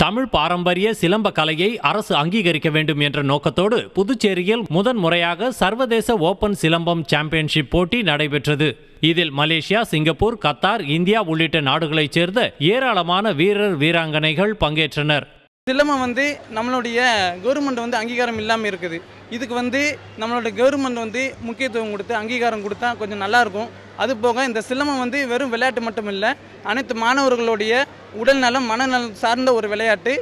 தமிழ் பாரம்பரிய சிலம்ப கலையை அரசு அங்கீகரிக்க வேண்டும் என்ற நோக்கத்தோடு புதுச்சேரியில் முதன்முறையாக சர்வதேச ஓபன் சிலம்பம் சாம்பியன்ஷிப் போட்டி நடைபெற்றது. இதில் மலேசியா, சிங்கப்பூர், கத்தார், இந்தியா உள்ளிட்ட நாடுகளைச் சேர்ந்த ஏராளமான வீரர் வீராங்கனைகள் பங்கேற்றனர். சிலம்பம் நம்மளுடைய கவர்மெண்ட் அங்கீகாரம் இல்லாமல் இருக்குது. இதுக்கு நம்மளோட கவர்மெண்ட் முக்கியத்துவம் கொடுத்து அங்கீகாரம் கொடுத்தா கொஞ்சம் நல்லாயிருக்கும். அது போக இந்த சிலம்பம் வெறும் விளையாட்டு மட்டும் இல்லை, அனைத்து மாணவர்களுடைய உடல் நலம் மனநலம் சார்ந்த ஒரு விளையாட்டு,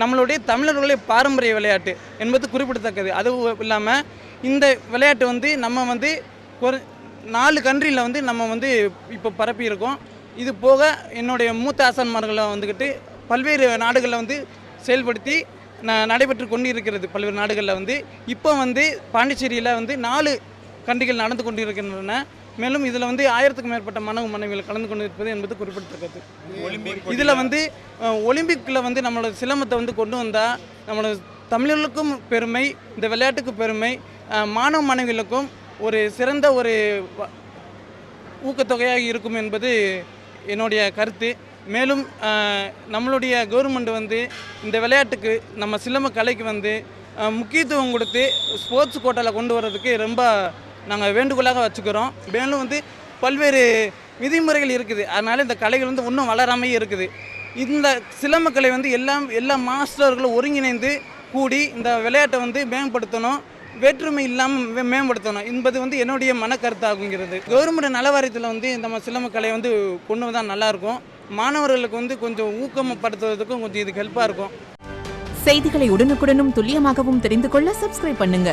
நம்மளுடைய தமிழர்களுடைய பாரம்பரிய விளையாட்டு என்பது குறிப்பிடத்தக்கது. அதுவும் இல்லாமல் இந்த விளையாட்டு நம்ம 4 கண்ட்ரியில் நம்ம இப்போ பரப்பி இருக்கோம். இது போக என்னுடைய மூத்த ஆசான்மார்களை பல்வேறு நாடுகளில் செயல்படுத்தி நடைபெற்று கொண்டு இருக்கிறது. பல்வேறு நாடுகளில் இப்போ பாண்டிச்சேரியில் 4 கண்ட்ரிகள் நடந்து கொண்டு இருக்கின்றன. மேலும் இதில் 1000க்கும் மேற்பட்ட மாணவ மாணவிகள் கலந்து கொண்டு இருப்பது என்பது குறிப்பிடத்தக்கது. இதில் ஒலிம்பிக்கில் நம்மளோட சிலம்பத்தை கொண்டு வந்தால் நம்மளோட தமிழர்களுக்கும் பெருமை, இந்த விளையாட்டுக்கு பெருமை, மாணவ மாணவிகளுக்கும் ஒரு சிறந்த ஒரு ஊக்கத்தொகையாக இருக்கும் என்பது என்னுடைய கருத்து. மேலும் நம்மளுடைய கவர்மெண்ட் இந்த விளையாட்டுக்கு, நம்ம சிலம்ப கலைக்கு முக்கியத்துவம் கொடுத்து ஸ்போர்ட்ஸ் கோட்டாவில் கொண்டு வர்றதுக்கு ரொம்ப நாங்கள் வேண்டுகோளாக வச்சுக்கிறோம். மேலும் பல்வேறு விதிமுறைகள் இருக்குது. அதனால் இந்த கலைகள் இன்னும் வளராமையே இருக்குது. இந்த சிலம்ப கலை எல்லா மாஸ்டர்களும் ஒருங்கிணைந்து கூடி இந்த விளையாட்டை மேம்படுத்தணும், வேற்றுமை இல்லாமல் மேம்படுத்தணும் என்பது என்னுடைய மனக்கருத்தாகுங்கிறது. கவர்மெண்ட் நலவாரியத்தில் நம்ம சிலம்ப கலையை கொண்டு வந்தால் நல்லாயிருக்கும். மாணவர்களுக்கு கொஞ்சம் ஊக்கப்படுத்துவதற்கும் கொஞ்சம் இதுக்கு ஹெல்ப்பாக இருக்கும். செய்திகளை உடனுக்குடனும் துல்லியமாகவும் தெரிந்து கொள்ள சப்ஸ்கிரைப் பண்ணுங்க.